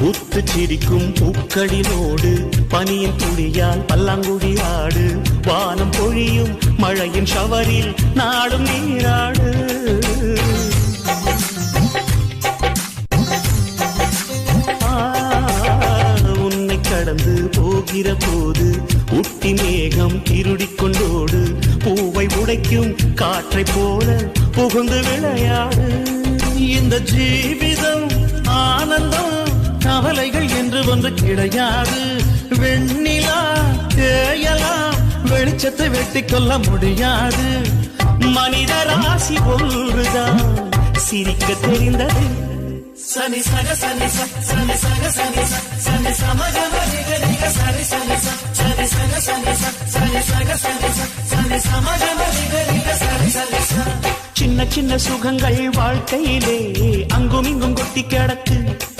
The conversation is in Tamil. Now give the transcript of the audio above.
பூத்து சிரிக்கும் பூக்களினோடு பனியின் துளியால் பல்லாங்குழி ஆடு. வானம் பொழியும் மழையின் ஷவரில் நாடும் நீராடு. உன்னை கடந்து போகிற போது உட்டி மேகம் திருடிக் கொண்டோடு. பூவை உடைக்கும் காற்றை போல புகுந்து விளையாடு. இந்த ஜீவிதம் ஆனந்தம் கவலைகள் என்று ஒன்று கிடையாது. வெண்ணிலா தேயலாம் வெளிச்சத்தை வெட்டி கொள்ள முடியாது. மனித ராசி ஒன்றுதான் சிரிக்க தெரிந்தது. சனி சக சனி சனி சக சனி சனி சமகமரிக சரி சனி சனி சக சனி சனி சக சனி சனி சமகமரிக சரி சனி. சின்ன சின்ன சுகங்கள் வாழ்க்கையிலே அங்கும் இங்கும் கொட்டி கிடக்கு.